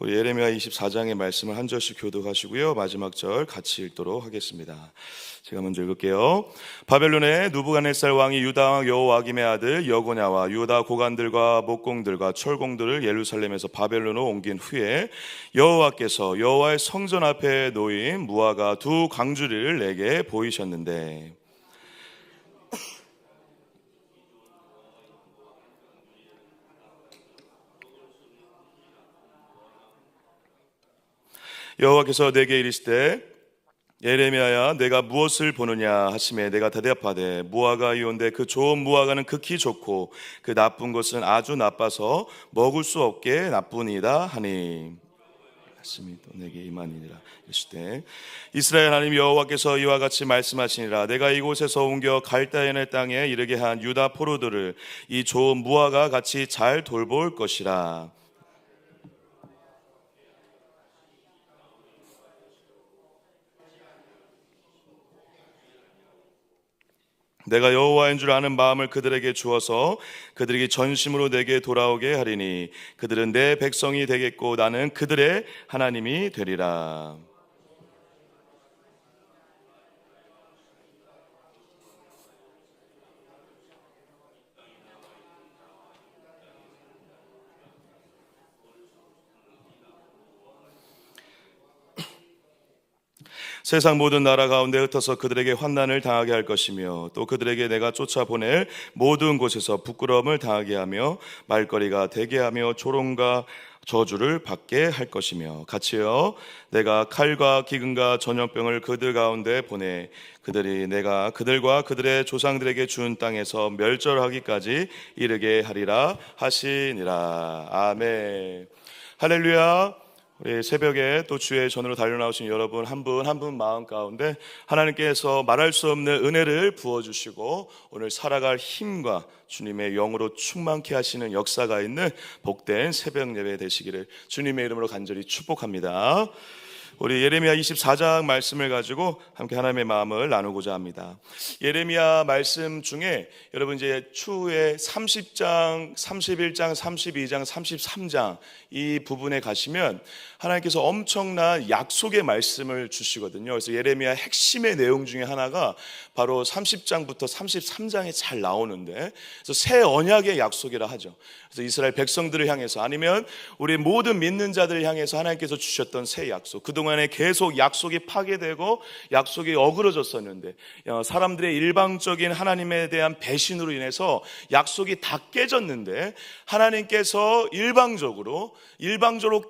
우리 예레미야 24장의 말씀을 한 절씩 교독하시고요, 마지막 절 같이 읽도록 하겠습니다. 제가 먼저 읽을게요. 바벨론의 누부갓네살 왕이 유다 왕 여호와김의 아들 여고냐와 유다 고관들과 목공들과 철공들을 예루살렘에서 바벨론으로 옮긴 후에 여호와께서 여호와의 성전 앞에 놓인 무화과 두 광주리를 내게 보이셨는데, 여호와께서 내게 이르시되 예레미야야, 내가 무엇을 보느냐 하시매 내가 대답하되 무화과이온데 그 좋은 무화과는 극히 좋고 그 나쁜 것은 아주 나빠서 먹을 수 없게 나쁘니이다 하니, 말씀이 또 내게 임하니라. 이르시되 이스라엘 하나님 여호와께서 이와 같이 말씀하시니라. 내가 이곳에서 옮겨 갈대아인의 땅에 이르게 한 유다 포로들을 이 좋은 무화과 같이 잘 돌볼 것이라. 내가 여호와인 줄 아는 마음을 그들에게 주어서 그들이 전심으로 내게 돌아오게 하리니 그들은 내 백성이 되겠고 나는 그들의 하나님이 되리라. 세상 모든 나라 가운데 흩어서 그들에게 환난을 당하게 할 것이며 또 그들에게 내가 쫓아보낼 모든 곳에서 부끄러움을 당하게 하며 말거리가 되게 하며 조롱과 저주를 받게 할 것이며, 같이요 내가 칼과 기근과 전염병을 그들 가운데 보내 그들이 내가 그들과 그들의 조상들에게 준 땅에서 멸절하기까지 이르게 하리라 하시니라. 아멘. 할렐루야. 우리 새벽에 또 주의 전으로 달려나오신 여러분 한 분 한 분 마음 가운데 하나님께서 말할 수 없는 은혜를 부어주시고 오늘 살아갈 힘과 주님의 영으로 충만케 하시는 역사가 있는 복된 새벽 예배 되시기를 주님의 이름으로 간절히 축복합니다. 우리 예레미야 24장 말씀을 가지고 함께 하나님의 마음을 나누고자 합니다. 예레미야 말씀 중에 여러분 이제 추후에 30장, 31장, 32장, 33장 이 부분에 가시면 하나님께서 엄청난 약속의 말씀을 주시거든요. 그래서 예레미야 핵심의 내용 중에 하나가 바로 30장부터 33장에 잘 나오는데, 그래서 새 언약의 약속이라 하죠. 그래서 이스라엘 백성들을 향해서 아니면 우리 모든 믿는 자들을 향해서 하나님께서 주셨던 새 약속, 그동안에 계속 약속이 파괴되고 약속이 어그러졌었는데 사람들의 일방적인 하나님에 대한 배신으로 인해서 약속이 다 깨졌는데 하나님께서 일방적으로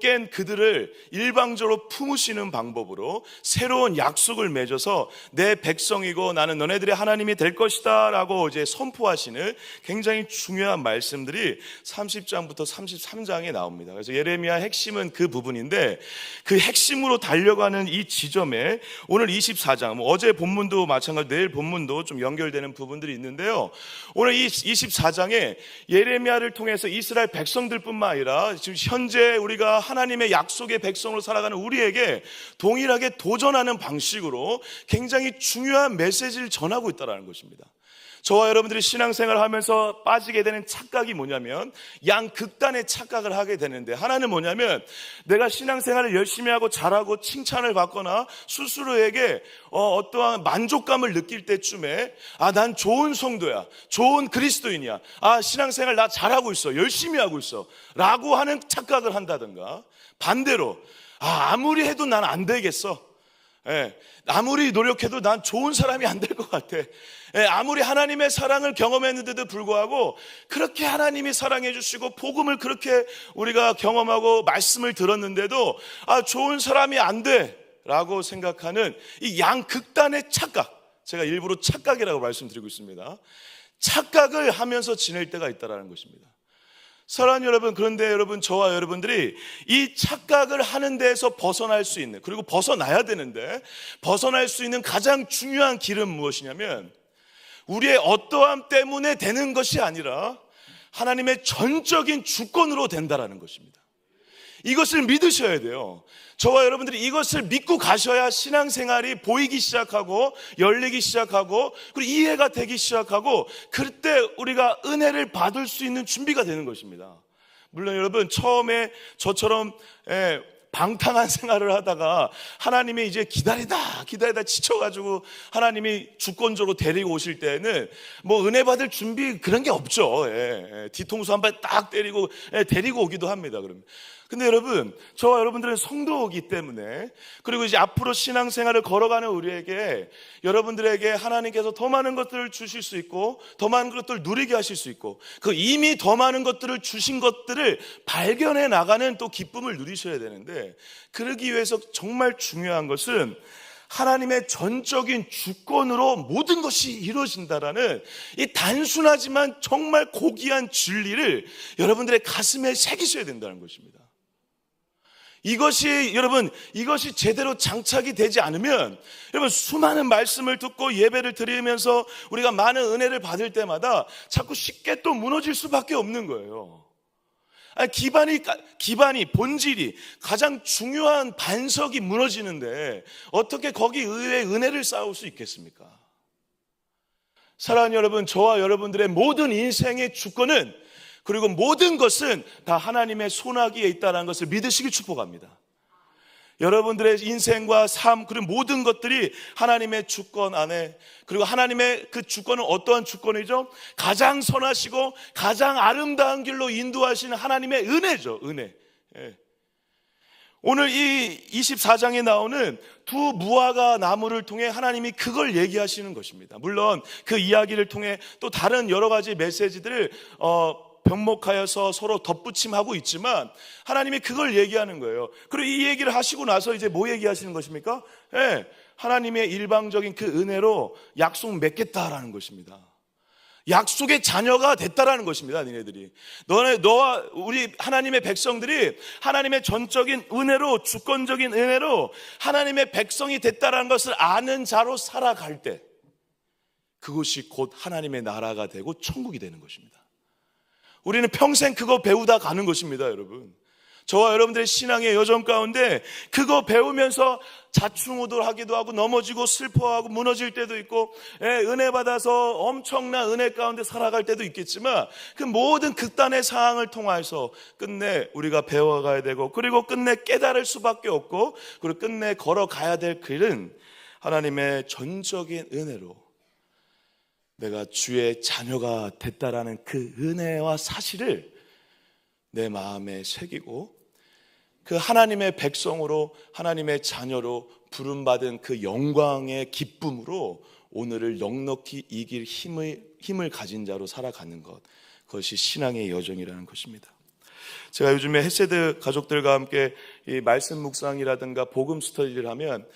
깬 그들을 일방적으로 품으시는 방법으로 새로운 약속을 맺어서 내 백성이고 나는 너네들의 하나님이 될 것이다 라고 이제 선포하시는 굉장히 중요한 말씀들이 30장부터 33장에 나옵니다. 그래서 예레미야 핵심은 그 부분인데, 그 핵심으로 달려가는 이 지점에 오늘 24장, 어제 본문도 마찬가지로 내일 본문도 좀 연결되는 부분들이 있는데요. 오늘 이 24장에 예레미야를 통해서 이스라엘 백성들뿐만 아니라 지금 현재 우리가 하나님의 약속의 백성으로 살아가는 우리에게 동일하게 도전하는 방식으로 굉장히 중요한 메시지를 전하고 있다는 것입니다. 저와 여러분들이 신앙생활을 하면서 빠지게 되는 착각이 뭐냐면 양극단의 착각을 하게 되는데, 하나는 뭐냐면 내가 신앙생활을 열심히 하고 잘하고 칭찬을 받거나 스스로에게 어떠한 만족감을 느낄 때쯤에 난 좋은 성도야, 좋은 그리스도인이야, 신앙생활 나 잘하고 있어, 열심히 하고 있어 라고 하는 착각을 한다든가, 반대로 아무리 해도 난 안 되겠어, 아무리 노력해도 난 좋은 사람이 안 될 것 같아, 아무리 하나님의 사랑을 경험했는데도 불구하고 그렇게 하나님이 사랑해 주시고 복음을 그렇게 우리가 경험하고 말씀을 들었는데도 좋은 사람이 안 돼 라고 생각하는 이 양극단의 착각, 제가 일부러 착각이라고 말씀드리고 있습니다. 착각을 하면서 지낼 때가 있다는 것입니다. 사랑하는 여러분, 그런데 여러분, 저와 여러분들이 이 착각을 하는 데에서 벗어날 수 있는, 그리고 벗어나야 되는데 벗어날 수 있는 가장 중요한 길은 무엇이냐면 우리의 어떠함 때문에 되는 것이 아니라 하나님의 전적인 주권으로 된다라는 것입니다. 이것을 믿으셔야 돼요. 저와 여러분들이 이것을 믿고 가셔야 신앙생활이 보이기 시작하고 열리기 시작하고 그리고 이해가 되기 시작하고, 그때 우리가 은혜를 받을 수 있는 준비가 되는 것입니다. 물론 여러분 처음에 저처럼 방탕한 생활을 하다가 하나님이 이제 기다리다 지쳐가지고 하나님이 주권적으로 데리고 오실 때는 뭐 은혜 받을 준비 그런 게 없죠. 뒤통수 한 발 딱 때리고 데리고 오기도 합니다. 그러면. 근데 여러분, 저와 여러분들은 성도이기 때문에, 그리고 이제 앞으로 신앙생활을 걸어가는 우리에게, 여러분들에게 하나님께서 더 많은 것들을 주실 수 있고 더 많은 것들을 누리게 하실 수 있고, 그 이미 더 많은 것들을 주신 것들을 발견해 나가는 또 기쁨을 누리셔야 되는데, 그러기 위해서 정말 중요한 것은 하나님의 전적인 주권으로 모든 것이 이루어진다라는 이 단순하지만 정말 고귀한 진리를 여러분들의 가슴에 새기셔야 된다는 것입니다. 이것이 제대로 장착이 되지 않으면, 여러분, 수많은 말씀을 듣고 예배를 드리면서 우리가 많은 은혜를 받을 때마다 자꾸 쉽게 또 무너질 수밖에 없는 거예요. 기반이, 본질이, 가장 중요한 반석이 무너지는데 어떻게 거기 의외의 은혜를 쌓을 수 있겠습니까? 사랑하는 여러분, 저와 여러분들의 모든 인생의 주권은, 그리고 모든 것은 다 하나님의 손아귀에 있다는 것을 믿으시길 축복합니다. 여러분들의 인생과 삶, 그리고 모든 것들이 하나님의 주권 안에, 그리고 하나님의 그 주권은 어떠한 주권이죠? 가장 선하시고 가장 아름다운 길로 인도하시는 하나님의 은혜죠. 은혜. 오늘 이 24장에 나오는 두 무화과 나무를 통해 하나님이 그걸 얘기하시는 것입니다. 물론 그 이야기를 통해 또 다른 여러 가지 메시지들을 병목하여서 서로 덧붙임하고 있지만 하나님이 그걸 얘기하는 거예요. 그리고 이 얘기를 하시고 나서 이제 뭐 얘기하시는 것입니까? 하나님의 일방적인 그 은혜로 약속 맺겠다라는 것입니다. 약속의 자녀가 됐다라는 것입니다. 니네들이, 너와 우리 하나님의 백성들이 하나님의 전적인 은혜로, 주권적인 은혜로 하나님의 백성이 됐다라는 것을 아는 자로 살아갈 때, 그것이 곧 하나님의 나라가 되고 천국이 되는 것입니다. 우리는 평생 그거 배우다 가는 것입니다. 여러분, 저와 여러분들의 신앙의 여정 가운데 그거 배우면서 자충우돌하기도 하고 넘어지고 슬퍼하고 무너질 때도 있고, 은혜 받아서 엄청난 은혜 가운데 살아갈 때도 있겠지만, 그 모든 극단의 상황을 통해서 끝내 우리가 배워가야 되고, 그리고 끝내 깨달을 수밖에 없고, 그리고 끝내 걸어가야 될 길은 하나님의 전적인 은혜로 내가 주의 자녀가 됐다라는 그 은혜와 사실을 내 마음에 새기고, 그 하나님의 백성으로, 하나님의 자녀로 부름받은 그 영광의 기쁨으로 오늘을 넉넉히 이길 힘을 가진 자로 살아가는 것, 그것이 신앙의 여정이라는 것입니다. 제가 요즘에 헤세드 가족들과 함께 이 말씀 묵상이라든가 복음 스터디를 하면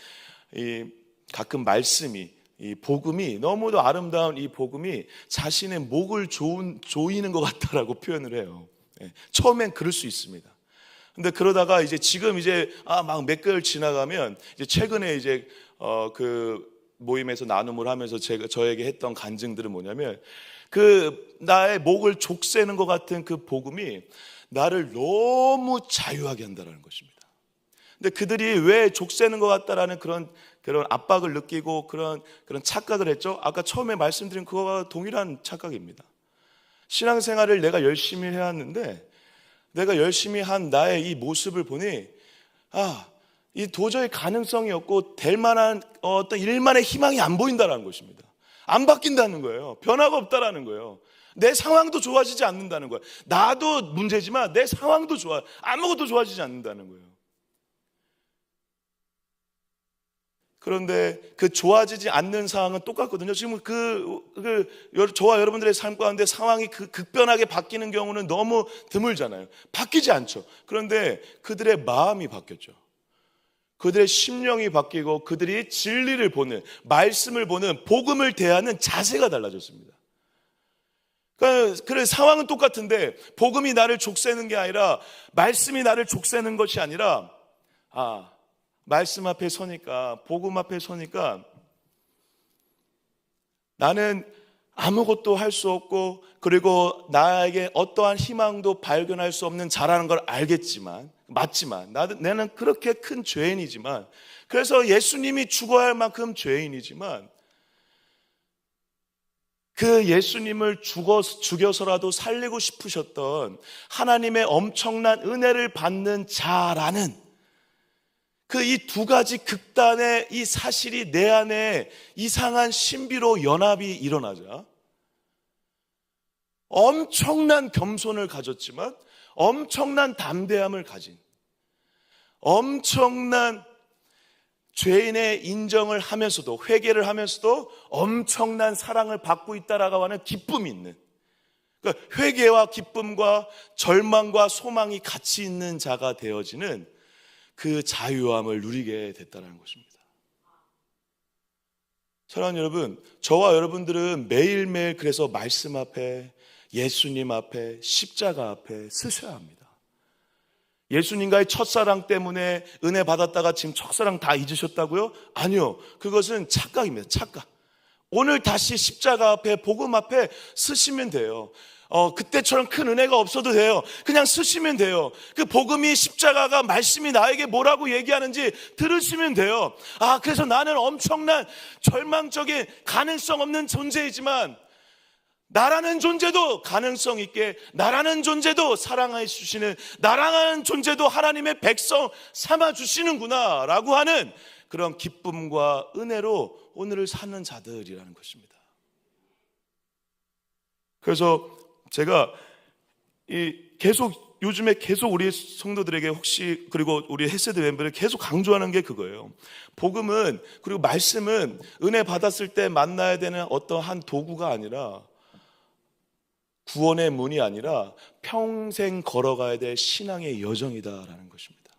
가끔 말씀이, 이 복음이, 너무도 아름다운 이 복음이 자신의 목을 조이는 것 같다라고 표현을 해요. 처음엔 그럴 수 있습니다. 근데 그러다가 지금 막 몇 개월 지나가면, 최근에 그 모임에서 나눔을 하면서 저에게 했던 간증들은 뭐냐면, 그 나의 목을 족쇄는 것 같은 그 복음이 나를 너무 자유하게 한다는 것입니다. 근데 그들이 왜 족쇄는 것 같다라는 그런 압박을 느끼고 그런 착각을 했죠? 아까 처음에 말씀드린 그거와 동일한 착각입니다. 신앙생활을 내가 열심히 해왔는데, 내가 열심히 한 나의 이 모습을 보니, 이 도저히 가능성이 없고 될 만한 어떤 일만의 희망이 안 보인다는 것입니다. 안 바뀐다는 거예요. 변화가 없다라는 거예요. 내 상황도 좋아지지 않는다는 거예요. 나도 문제지만 내 상황도 아무것도 좋아지지 않는다는 거예요. 그런데 그 좋아지지 않는 상황은 똑같거든요. 지금 저와 여러분들의 삶 가운데 상황이 극변하게 바뀌는 경우는 너무 드물잖아요. 바뀌지 않죠. 그런데 그들의 마음이 바뀌었죠. 그들의 심령이 바뀌고 그들이 진리를 보는, 말씀을 보는, 복음을 대하는 자세가 달라졌습니다. 그래, 상황은 똑같은데 복음이 나를 족쇄는 게 아니라, 말씀이 나를 족쇄는 것이 아니라, 말씀 앞에 서니까, 복음 앞에 서니까 나는 아무것도 할 수 없고, 그리고 나에게 어떠한 희망도 발견할 수 없는 자라는 걸 알겠지만, 맞지만 나는 그렇게 큰 죄인이지만, 그래서 예수님이 죽어야 할 만큼 죄인이지만, 그 예수님을 죽여서라도 살리고 싶으셨던 하나님의 엄청난 은혜를 받는 자라는 그 이 두 가지 극단의 이 사실이 내 안에 이상한 신비로 연합이 일어나자 엄청난 겸손을 가졌지만 엄청난 담대함을 가진, 엄청난 죄인의 인정을 하면서도, 회개를 하면서도 엄청난 사랑을 받고 있다라고 하는 기쁨이 있는, 그러니까 회개와 기쁨과 절망과 소망이 같이 있는 자가 되어지는 그 자유함을 누리게 됐다는 것입니다. 사랑하는 여러분, 저와 여러분들은 매일매일 그래서 말씀 앞에, 예수님 앞에, 십자가 앞에 서셔야 합니다. 예수님과의 첫사랑 때문에 은혜 받았다가 지금 첫사랑 다 잊으셨다고요? 아니요, 그것은 착각입니다. 착각. 오늘 다시 십자가 앞에, 복음 앞에 서시면 돼요. 그때처럼 큰 은혜가 없어도 돼요. 그냥 서시면 돼요. 그 복음이, 십자가가, 말씀이 나에게 뭐라고 얘기하는지 들으시면 돼요. 그래서 나는 엄청난 절망적인 가능성 없는 존재이지만 나라는 존재도 가능성 있게, 나라는 존재도 사랑해 주시는, 나라는 존재도 하나님의 백성 삼아 주시는구나 라고 하는 그런 기쁨과 은혜로 오늘을 사는 자들이라는 것입니다. 그래서 제가 요즘에 계속 우리 성도들에게 혹시, 그리고 우리 헤세드 멤버를 계속 강조하는 게 그거예요. 복음은, 그리고 말씀은 은혜 받았을 때 만나야 되는 어떠한 도구가 아니라, 구원의 문이 아니라 평생 걸어가야 될 신앙의 여정이다라는 것입니다.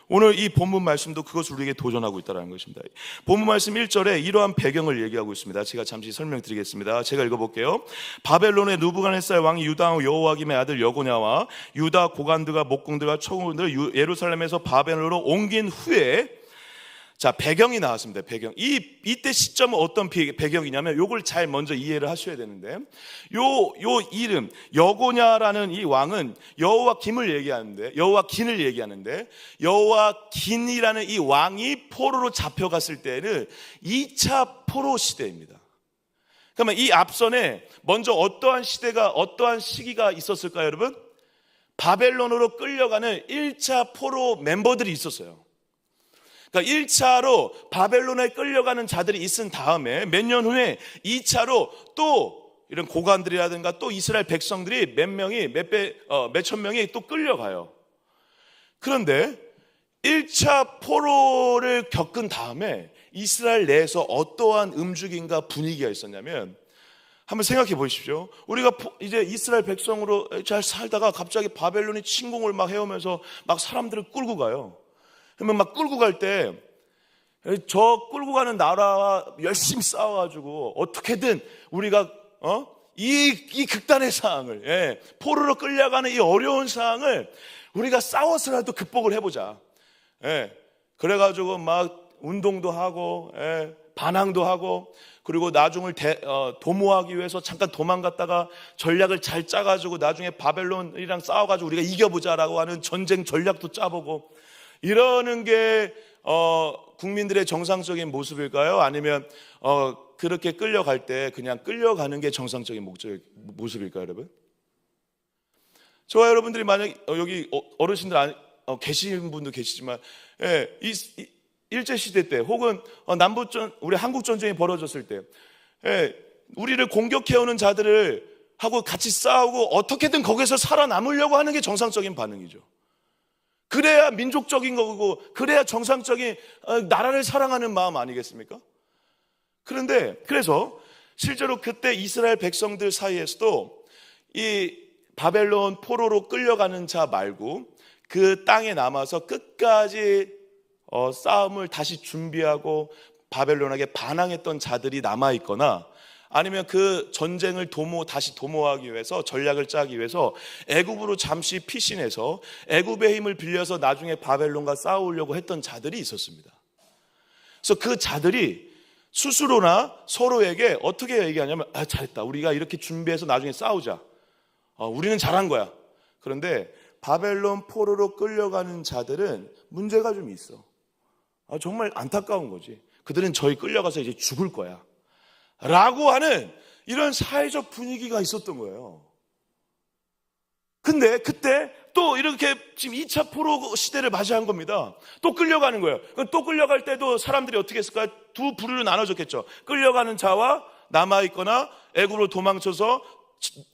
오늘 이 본문 말씀도 그것을 우리에게 도전하고 있다는 것입니다. 본문 말씀 1절에 이러한 배경을 얘기하고 있습니다. 제가 잠시 설명드리겠습니다. 제가 읽어볼게요. 바벨론의 느부갓네살 왕이 유다 왕 여호와김의 아들 여고냐와 유다 고관들과 목공들과 초공들을 예루살렘에서 바벨론으로 옮긴 후에, 자, 배경이 나왔습니다. 배경. 이때 시점은 어떤 배경이냐면, 요걸 잘 먼저 이해를 하셔야 되는데, 요 이름, 여고냐라는 이 왕은 여호와김을 얘기하는데, 여호와긴이라는 이 왕이 포로로 잡혀갔을 때는 2차 포로 시대입니다. 그러면 이 앞선에 먼저 어떠한 시기가 있었을까요, 여러분? 바벨론으로 끌려가는 1차 포로 멤버들이 있었어요. 그러니까 1차로 바벨론에 끌려가는 자들이 있은 다음에 몇 년 후에 2차로 또 이런 고관들이라든가 또 이스라엘 백성들이 몇천 명이 또 끌려가요. 그런데 1차 포로를 겪은 다음에 이스라엘 내에서 어떠한 움직임과 분위기가 있었냐면, 한번 생각해 보십시오. 우리가 이제 이스라엘 백성으로 잘 살다가 갑자기 바벨론이 침공을 막 해오면서 막 사람들을 끌고 가요. 그러면 막 끌고 갈 때, 저 끌고 가는 나라와 열심히 싸워가지고 어떻게든 우리가 이 극단의 상황을, 포로로 끌려가는 이 어려운 상황을 우리가 싸워서라도 극복을 해보자. 그래가지고 막 운동도 하고, 반항도 하고, 그리고 나중을 도모하기 위해서 잠깐 도망갔다가 전략을 잘 짜가지고 나중에 바벨론이랑 싸워가지고 우리가 이겨보자라고 하는 전쟁 전략도 짜보고, 이러는 게 국민들의 정상적인 모습일까요? 아니면 그렇게 끌려갈 때 그냥 끌려가는 게 정상적인 모습일까요, 여러분? 저와 여러분들이 만약 여기 어르신들 계시는 분도 계시지만, 일제시대 때 혹은 우리 한국 전쟁이 벌어졌을 때, 우리를 공격해오는 자들을 하고 같이 싸우고 어떻게든 거기서 살아남으려고 하는 게 정상적인 반응이죠. 그래야 민족적인 거고, 그래야 정상적인 나라를 사랑하는 마음 아니겠습니까? 그래서 실제로 그때 이스라엘 백성들 사이에서도 이 바벨론 포로로 끌려가는 자 말고 그 땅에 남아서 끝까지 싸움을 다시 준비하고 바벨론에게 반항했던 자들이 남아있거나, 아니면 그 전쟁을 다시 도모하기 위해서, 전략을 짜기 위해서 애굽으로 잠시 피신해서 애굽의 힘을 빌려서 나중에 바벨론과 싸우려고 했던 자들이 있었습니다. 그래서 그 자들이 스스로나 서로에게 어떻게 얘기하냐면, 잘했다, 우리가 이렇게 준비해서 나중에 싸우자, 우리는 잘한 거야. 그런데 바벨론 포로로 끌려가는 자들은 문제가 좀 있어. 정말 안타까운 거지. 그들은 저희 끌려가서 이제 죽을 거야 라고 하는 이런 사회적 분위기가 있었던 거예요. 근데 그때 또 이렇게 지금 2차 포로 시대를 맞이한 겁니다. 또 끌려가는 거예요. 또 끌려갈 때도 사람들이 어떻게 했을까요? 두 부류로 나눠졌겠죠. 끌려가는 자와 남아있거나 애굽으로 도망쳐서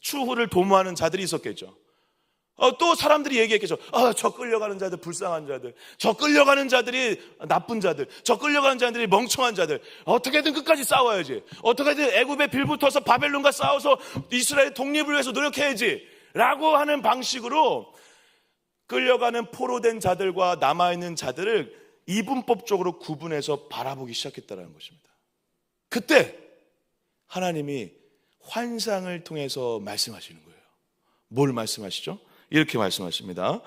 추후를 도모하는 자들이 있었겠죠. 또 사람들이 얘기했겠죠. 저 끌려가는 자들, 불쌍한 자들, 저 끌려가는 자들이 나쁜 자들, 저 끌려가는 자들이 멍청한 자들, 어떻게든 끝까지 싸워야지, 어떻게든 애굽에 빌붙어서 바벨론과 싸워서 이스라엘 독립을 위해서 노력해야지 라고 하는 방식으로 끌려가는 포로된 자들과 남아있는 자들을 이분법적으로 구분해서 바라보기 시작했다는 것입니다. 그때 하나님이 환상을 통해서 말씀하시는 거예요. 뭘 말씀하시죠? 이렇게 말씀하십니다.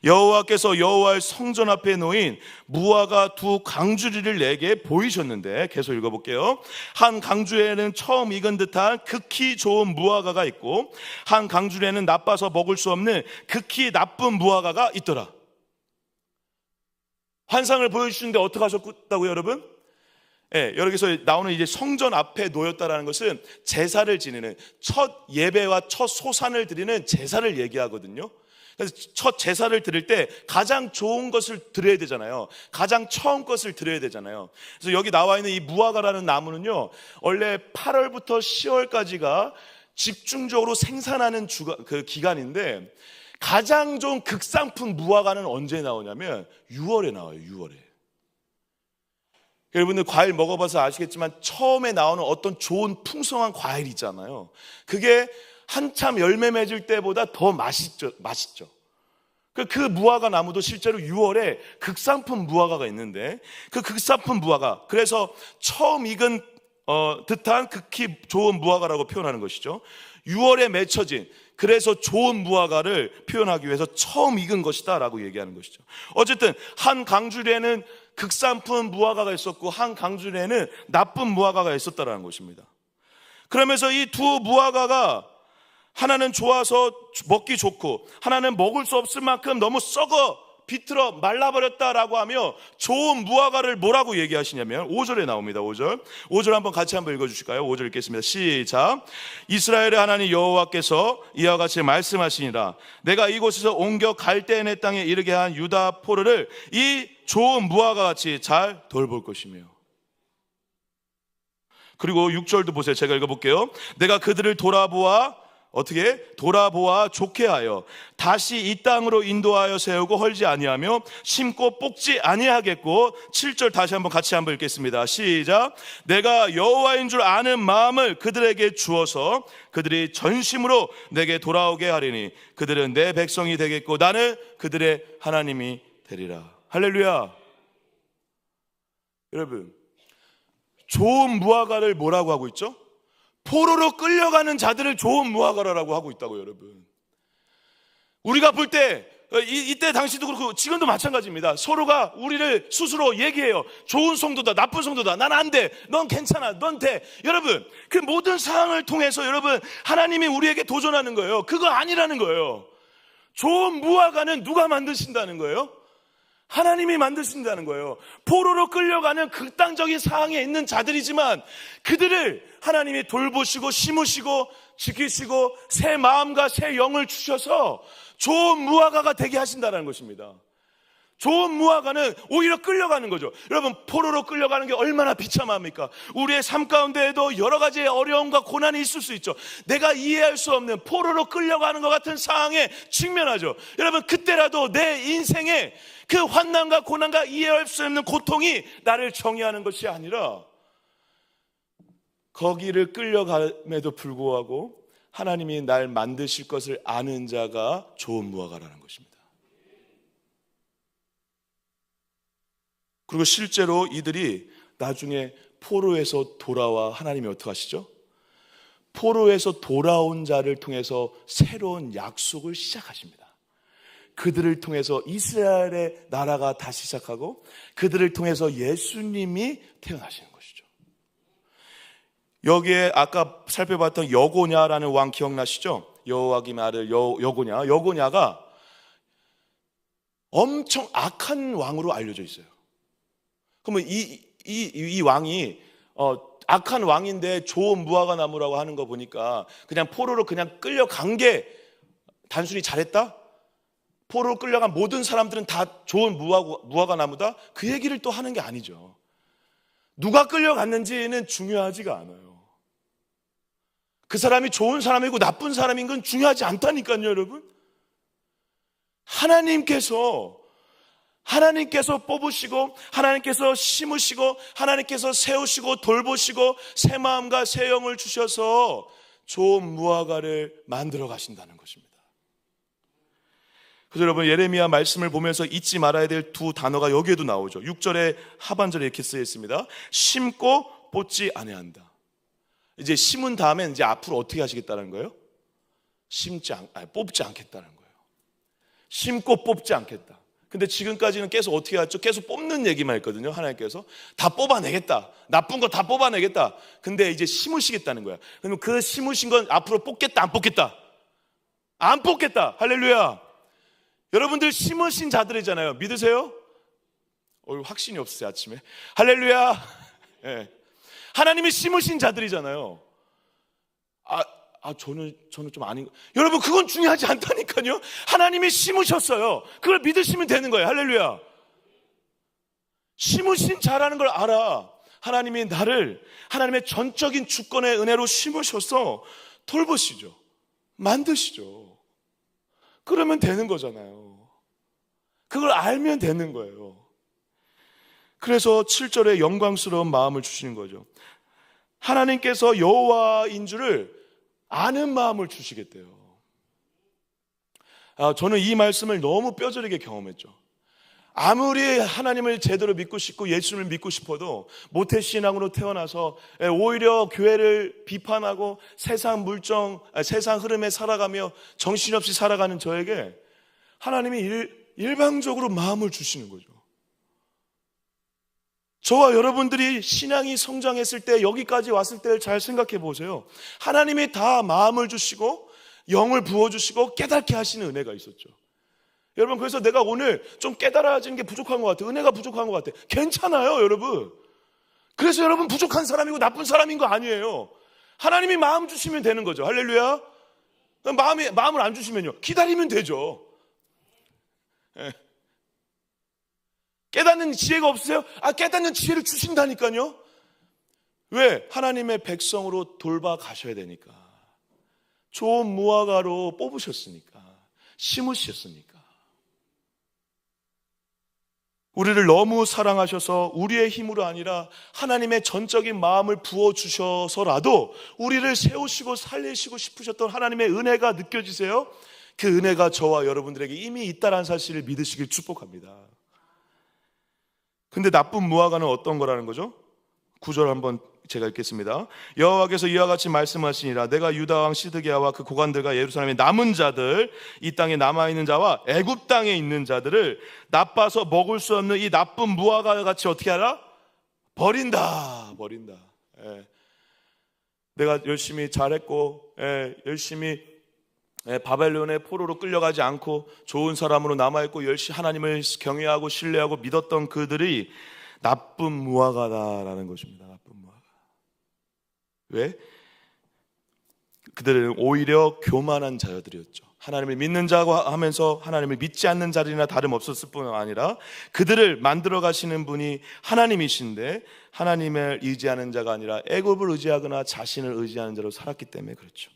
여호와께서 여호와의 성전 앞에 놓인 무화과 두 강주리를 내게 보이셨는데, 계속 읽어볼게요. 한 강주리에는 처음 익은 듯한 극히 좋은 무화과가 있고 한 강주리에는 나빠서 먹을 수 없는 극히 나쁜 무화과가 있더라. 환상을 보여주시는데 어떻게 하셨다고요, 여러분? 여기서 나오는 이제 성전 앞에 놓였다라는 것은 제사를 지내는, 첫 예배와 첫 소산을 드리는 제사를 얘기하거든요. 그래서 첫 제사를 드릴 때 가장 좋은 것을 드려야 되잖아요. 가장 처음 것을 드려야 되잖아요. 그래서 여기 나와 있는 이 무화과라는 나무는요, 원래 8월부터 10월까지가 집중적으로 생산하는 기간인데, 가장 좋은 극상품 무화과는 언제 나오냐면 6월에 나와요. 6월에. 여러분들 과일 먹어봐서 아시겠지만 처음에 나오는 어떤 좋은 풍성한 과일 있잖아요. 그게 한참 열매 맺을 때보다 더 맛있죠. 그 무화과 나무도 실제로 6월에 극상품 무화과가 있는데, 그 극상품 무화과, 그래서 처음 익은 듯한 극히 좋은 무화과라고 표현하는 것이죠. 6월에 맺혀진, 그래서 좋은 무화과를 표현하기 위해서 처음 익은 것이다 라고 얘기하는 것이죠. 어쨌든 한 강주리에는 극상품 무화과가 있었고 한 강주리에는 나쁜 무화과가 있었다라는 것입니다. 그러면서 이 두 무화과가 하나는 좋아서 먹기 좋고 하나는 먹을 수 없을 만큼 너무 썩어 비틀어 말라버렸다라고 하며 좋은 무화과를 뭐라고 얘기하시냐면 5절에 나옵니다. 5절 한번 같이 한번 읽어주실까요? 5절 읽겠습니다. 시작. 이스라엘의 하나님 여호와께서 이와 같이 말씀하시니라. 내가 이곳에서 옮겨 갈대네 땅에 이르게 한 유다 포로를 이 좋은 무화과 같이 잘 돌볼 것이며. 그리고 6절도 보세요. 제가 읽어볼게요. 내가 그들을 돌아보아 좋게 하여 다시 이 땅으로 인도하여 세우고 헐지 아니하며 심고 뽑지 아니하겠고. 7절 다시 한번 같이 한번 읽겠습니다. 시작. 내가 여호와인 줄 아는 마음을 그들에게 주어서 그들이 전심으로 내게 돌아오게 하리니 그들은 내 백성이 되겠고 나는 그들의 하나님이 되리라. 할렐루야. 여러분, 좋은 무화과를 뭐라고 하고 있죠? 포로로 끌려가는 자들을 좋은 무화과라고 하고 있다고. 여러분, 우리가 볼 때 이때 당시도 그렇고 지금도 마찬가지입니다. 서로가 우리를 스스로 얘기해요. 좋은 성도다, 나쁜 성도다, 난 안 돼, 넌 괜찮아, 넌 돼. 여러분, 그 모든 상황을 통해서 여러분, 하나님이 우리에게 도전하는 거예요. 그거 아니라는 거예요. 좋은 무화과는 누가 만드신다는 거예요? 하나님이 만드신다는 거예요. 포로로 끌려가는 극단적인 상황에 있는 자들이지만 그들을 하나님이 돌보시고 심으시고 지키시고 새 마음과 새 영을 주셔서 좋은 무화과가 되게 하신다는 것입니다. 좋은 무화과는 오히려 끌려가는 거죠. 여러분, 포로로 끌려가는 게 얼마나 비참합니까? 우리의 삶 가운데에도 여러 가지의 어려움과 고난이 있을 수 있죠. 내가 이해할 수 없는 포로로 끌려가는 것 같은 상황에 직면하죠. 여러분, 그때라도 내 인생에 그 환난과 고난과 이해할 수 없는 고통이 나를 정의하는 것이 아니라 거기를 끌려감에도 불구하고 하나님이 날 만드실 것을 아는 자가 좋은 무화과라는 것입니다. 그리고 실제로 이들이 나중에 포로에서 돌아와 하나님이 어떻게 하시죠? 포로에서 돌아온 자를 통해서 새로운 약속을 시작하십니다. 그들을 통해서 이스라엘의 나라가 다시 시작하고 그들을 통해서 예수님이 태어나시는 것이죠. 여기에 아까 살펴봤던 여고냐라는 왕 기억나시죠? 여호와김 아들 여고냐가 엄청 악한 왕으로 알려져 있어요. 그러면 이 왕이 악한 왕인데 좋은 무화과 나무라고 하는 거 보니까 그냥 포로로 그냥 끌려간 게 단순히 잘했다? 포로로 끌려간 모든 사람들은 다 좋은 무화과 나무다? 그 얘기를 또 하는 게 아니죠. 누가 끌려갔는지는 중요하지가 않아요. 그 사람이 좋은 사람이고 나쁜 사람인 건 중요하지 않다니까요, 여러분. 하나님께서 뽑으시고, 하나님께서 심으시고, 하나님께서 세우시고 돌보시고 새 마음과 새 영을 주셔서 좋은 무화과를 만들어 가신다는 것입니다. 그래서 여러분, 예레미야 말씀을 보면서 잊지 말아야 될 두 단어가 여기에도 나오죠. 6절의 하반절에 이렇게 쓰여 있습니다. 심고 뽑지 아니한다. 이제 심은 다음에 이제 앞으로 어떻게 하시겠다는 거예요? 뽑지 않겠다는 거예요. 심고 뽑지 않겠다. 근데 지금까지는 계속 어떻게 했죠? 계속 뽑는 얘기만 했거든요. 하나님께서 다 뽑아내겠다. 나쁜 거 다 뽑아내겠다. 근데 이제 심으시겠다는 거야. 그러면 그 심으신 건 앞으로 뽑겠다, 안 뽑겠다? 안 뽑겠다. 할렐루야. 여러분들 심으신 자들이잖아요. 믿으세요? 확신이 없으세요, 아침에? 할렐루야. 네. 하나님이 심으신 자들이잖아요. 저는 좀 아닌 거. 여러분, 그건 중요하지 않다니까요. 하나님이 심으셨어요. 그걸 믿으시면 되는 거예요. 할렐루야. 심으신 자라는 걸 알아. 하나님이 나를 하나님의 전적인 주권의 은혜로 심으셔서 돌보시죠. 만드시죠. 그러면 되는 거잖아요. 그걸 알면 되는 거예요. 그래서 7절에 영광스러운 마음을 주시는 거죠. 하나님께서 여호와인 줄을 아는 마음을 주시겠대요. 저는 이 말씀을 너무 뼈저리게 경험했죠. 아무리 하나님을 제대로 믿고 싶고 예수님을 믿고 싶어도 모태신앙으로 태어나서 오히려 교회를 비판하고 세상 흐름에 살아가며 정신없이 살아가는 저에게 하나님이 일방적으로 마음을 주시는 거죠. 저와 여러분들이 신앙이 성장했을 때, 여기까지 왔을 때를 잘 생각해 보세요. 하나님이 다 마음을 주시고 영을 부어주시고 깨닫게 하시는 은혜가 있었죠. 여러분, 그래서 내가 오늘 좀 깨달아지는 게 부족한 것 같아요. 은혜가 부족한 것 같아요. 괜찮아요, 여러분. 그래서 여러분 부족한 사람이고 나쁜 사람인 거 아니에요. 하나님이 마음 주시면 되는 거죠. 할렐루야. 마음을 안 주시면요, 기다리면 되죠. 깨닫는 지혜가 없으세요? 깨닫는 지혜를 주신다니까요. 왜? 하나님의 백성으로 돌봐 가셔야 되니까. 좋은 무화과로 뽑으셨으니까. 심으셨으니까. 우리를 너무 사랑하셔서 우리의 힘으로 아니라 하나님의 전적인 마음을 부어주셔서라도 우리를 세우시고 살리시고 싶으셨던 하나님의 은혜가 느껴지세요? 그 은혜가 저와 여러분들에게 이미 있다는 사실을 믿으시길 축복합니다. 근데 나쁜 무화과는 어떤 거라는 거죠? 9절 한번 제가 읽겠습니다. 여호와께서 이와 같이 말씀하시니라. 내가 유다 왕 시드기야와 그 고관들과 예루살렘의 남은 자들, 이 땅에 남아있는 자와 애굽 땅에 있는 자들을 나빠서 먹을 수 없는 이 나쁜 무화과 같이 어떻게 하라? 버린다. 내가 열심히 잘했고, 열심히 바벨론의 포로로 끌려가지 않고 좋은 사람으로 남아있고 열심히 하나님을 경외하고 신뢰하고 믿었던 그들이 나쁜 무화과다라는 것입니다. 나쁜 무화과. 왜? 그들은 오히려 교만한 자들이었죠. 하나님을 믿는 자고 하면서 하나님을 믿지 않는 자들이나 다름없었을 뿐 아니라 그들을 만들어 가시는 분이 하나님이신데 하나님을 의지하는 자가 아니라 애굽을 의지하거나 자신을 의지하는 자로 살았기 때문에 그렇죠.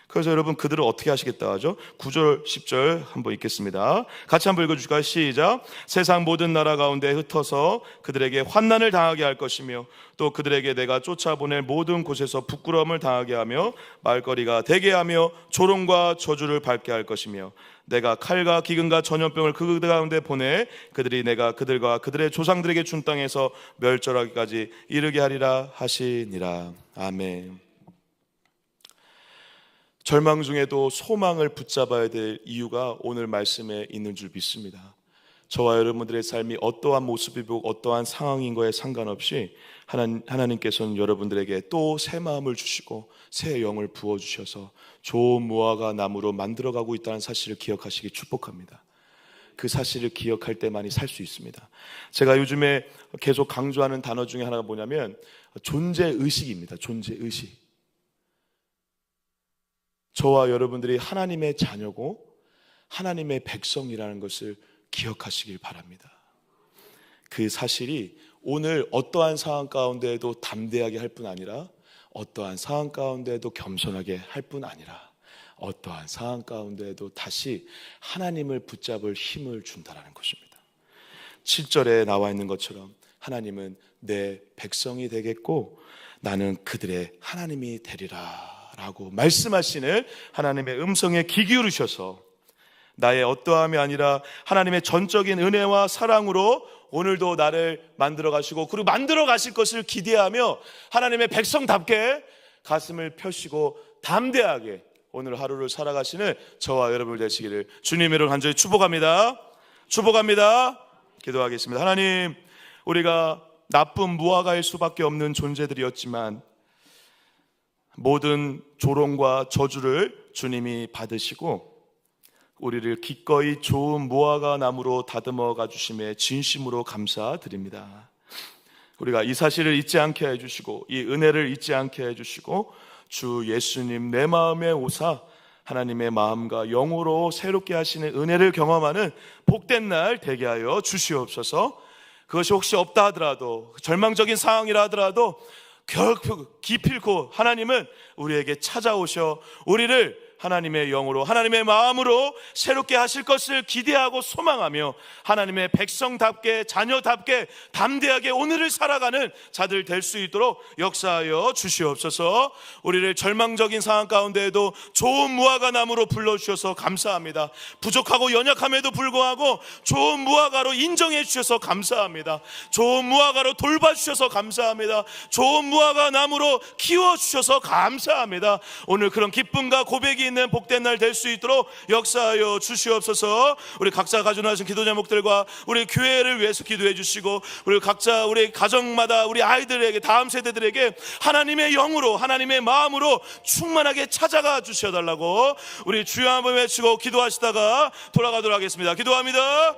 그래서 여러분, 그들을 어떻게 하시겠다 하죠? 9절 10절 한번 읽겠습니다. 같이 한번 읽어주실까요? 시작. 세상 모든 나라 가운데 흩어서 그들에게 환난을 당하게 할 것이며 또 그들에게 내가 쫓아보낼 모든 곳에서 부끄러움을 당하게 하며 말거리가 되게 하며 조롱과 저주를 밟게 할 것이며 내가 칼과 기근과 전염병을 그들 가운데 보내 그들이 내가 그들과 그들의 조상들에게 준 땅에서 멸절하기까지 이르게 하리라 하시니라. 아멘. 절망 중에도 소망을 붙잡아야 될 이유가 오늘 말씀에 있는 줄 믿습니다. 저와 여러분들의 삶이 어떠한 모습이고 어떠한 상황인 거에 상관없이 하나님께서는 여러분들에게 또 새 마음을 주시고 새 영을 부어주셔서 좋은 무화과 나무로 만들어가고 있다는 사실을 기억하시기 축복합니다. 그 사실을 기억할 때만이 살 수 있습니다. 제가 요즘에 계속 강조하는 단어 중에 하나가 뭐냐면 존재의식입니다. 존재의식. 저와 여러분들이 하나님의 자녀고 하나님의 백성이라는 것을 기억하시길 바랍니다. 그 사실이 오늘 어떠한 상황 가운데에도 담대하게 할 뿐 아니라 어떠한 상황 가운데에도 겸손하게 할 뿐 아니라 어떠한 상황 가운데에도 다시 하나님을 붙잡을 힘을 준다는 것입니다. 7절에 나와 있는 것처럼 하나님은 내 백성이 되겠고 나는 그들의 하나님이 되리라 라고 말씀하시는 하나님의 음성에 귀 기울이셔서 나의 어떠함이 아니라 하나님의 전적인 은혜와 사랑으로 오늘도 나를 만들어 가시고 그리고 만들어 가실 것을 기대하며 하나님의 백성답게 가슴을 펴시고 담대하게 오늘 하루를 살아가시는 저와 여러분 되시기를 주님의 이름으로 간절히 축복합니다. 축복합니다. 기도하겠습니다. 하나님, 우리가 나쁜 무화과일 수밖에 없는 존재들이었지만 모든 조롱과 저주를 주님이 받으시고 우리를 기꺼이 좋은 무화과 나무로 다듬어 가주심에 진심으로 감사드립니다. 우리가 이 사실을 잊지 않게 해주시고 이 은혜를 잊지 않게 해주시고 주 예수님 내 마음에 오사 하나님의 마음과 영으로 새롭게 하시는 은혜를 경험하는 복된 날 되게 하여 주시옵소서. 그것이 혹시 없다 하더라도 절망적인 상황이라 하더라도 결코 기필코 하나님은 우리에게 찾아오셔 우리를 하나님의 영으로 하나님의 마음으로 새롭게 하실 것을 기대하고 소망하며 하나님의 백성답게 자녀답게 담대하게 오늘을 살아가는 자들 될 수 있도록 역사하여 주시옵소서. 우리를 절망적인 상황 가운데에도 좋은 무화과 나무로 불러주셔서 감사합니다. 부족하고 연약함에도 불구하고 좋은 무화과로 인정해 주셔서 감사합니다. 좋은 무화과로 돌봐주셔서 감사합니다. 좋은 무화과 나무로 키워주셔서 감사합니다. 오늘 그런 기쁨과 고백이 있는 복된 날 될 수 있도록 역사하여 주시옵소서. 우리 각자 가져나신 기도 제목들과 우리 교회를 위해서 기도해 주시고 우리 각자 우리 가정마다 우리 아이들에게 다음 세대들에게 하나님의 영으로 하나님의 마음으로 충만하게 찾아가 주셔달라고 우리 주여 한번 외치고 기도하시다가 돌아가도록 하겠습니다. 기도합니다.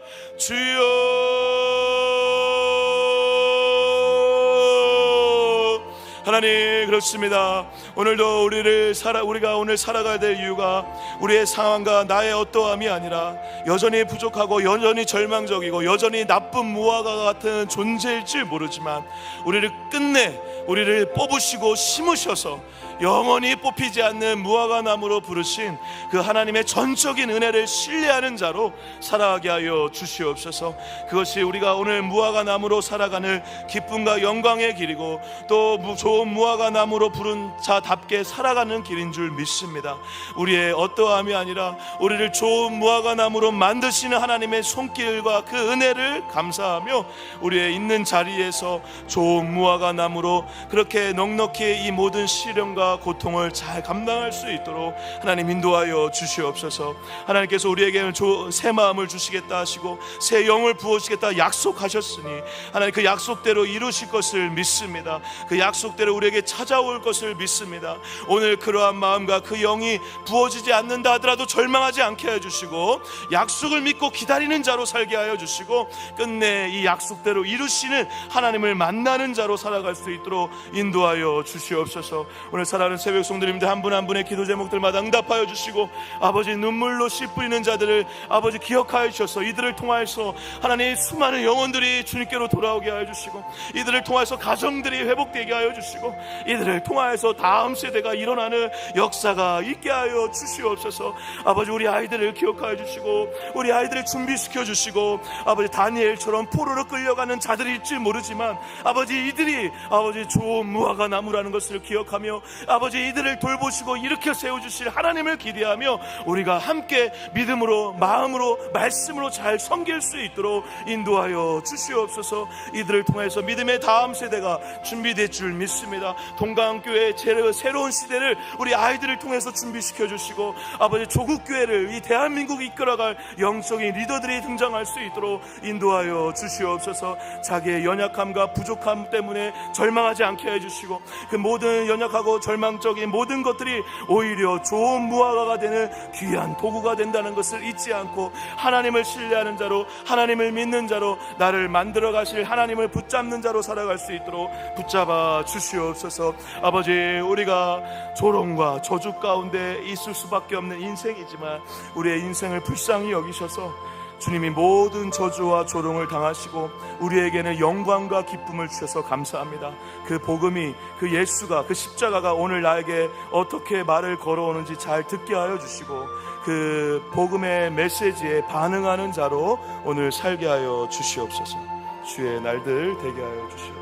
주여 하나님, 그렇습니다. 오늘도 우리가 오늘 살아가야 될 이유가 우리의 상황과 나의 어떠함이 아니라 여전히 부족하고 여전히 절망적이고 여전히 나쁜 무화과 같은 존재일지 모르지만 우리를 끝내 우리를 뽑으시고 심으셔서 영원히 뽑히지 않는 무화과 나무로 부르신 그 하나님의 전적인 은혜를 신뢰하는 자로 살아가게 하여 주시옵소서. 그것이 우리가 오늘 무화과 나무로 살아가는 기쁨과 영광의 길이고 또 좋은 무화과 나무로 부른 자답게 살아가는 길인 줄 믿습니다. 우리의 어떠함이 아니라 우리를 좋은 무화과 나무로 만드시는 하나님의 손길과 그 은혜를 감사하며 우리의 있는 자리에서 좋은 무화과 나무로 그렇게 넉넉히 이 모든 시련과 고통을 잘 감당할 수 있도록 하나님 인도하여 주시옵소서. 하나님께서 우리에게 새 마음을 주시겠다 하시고 새 영을 부어주시겠다 약속하셨으니 하나님 그 약속대로 이루실 것을 믿습니다. 그 약속대로 우리에게 찾아올 것을 믿습니다. 오늘 그러한 마음과 그 영이 부어지지 않는다 하더라도 절망하지 않게 해주시고 약속을 믿고 기다리는 자로 살게 하여 주시고 끝내 이 약속대로 이루시는 하나님을 만나는 자로 살아갈 수 있도록 인도하여 주시옵소서. 오늘 사랑하는 새벽 성도님들 한 분 한 분의 기도 제목들마다 응답하여 주시고 아버지 눈물로 씨 뿌리는 자들을 아버지 기억하여 주셔서 이들을 통하여서 하나님 수많은 영혼들이 주님께로 돌아오게 하여 주시고 이들을 통하여서 가정들이 회복되게 하여 주시고 이들을 통하여서 다음 세대가 일어나는 역사가 있게 하여 주시옵소서. 아버지 우리 아이들을 기억하여 주시고 우리 아이들을 준비시켜 주시고 아버지 다니엘처럼 포로로 끌려가는 자들일지 모르지만 아버지 이들이 아버지 좋은 무화과 나무라는 것을 기억하며 아버지 이들을 돌보시고 일으켜 세워주실 하나님을 기대하며 우리가 함께 믿음으로 마음으로 말씀으로 잘 섬길 수 있도록 인도하여 주시옵소서. 이들을 통해서 믿음의 다음 세대가 준비될 줄 믿습니다. 있습니다. 동강교회 새로운 시대를 우리 아이들을 통해서 준비시켜 주시고, 아버지 조국교회를 이 대한민국 이끌어갈 영적인 리더들이 등장할 수 있도록 인도하여 주시옵소서. 자기의 연약함과 부족함 때문에 절망하지 않게 해주시고, 그 모든 연약하고 절망적인 모든 것들이 오히려 좋은 무화과가 되는 귀한 도구가 된다는 것을 잊지 않고, 하나님을 신뢰하는 자로, 하나님을 믿는 자로, 나를 만들어 가실 하나님을 붙잡는 자로 살아갈 수 있도록 붙잡아 주시옵소서. 아버지, 우리가 조롱과 저주 가운데 있을 수밖에 없는 인생이지만 우리의 인생을 불쌍히 여기셔서 주님이 모든 저주와 조롱을 당하시고 우리에게는 영광과 기쁨을 주셔서 감사합니다. 그 복음이, 그 예수가, 그 십자가가 오늘 나에게 어떻게 말을 걸어오는지 잘 듣게 하여 주시고, 그 복음의 메시지에 반응하는 자로 오늘 살게 하여 주시옵소서. 주의 날들 되게 하여 주시옵소서.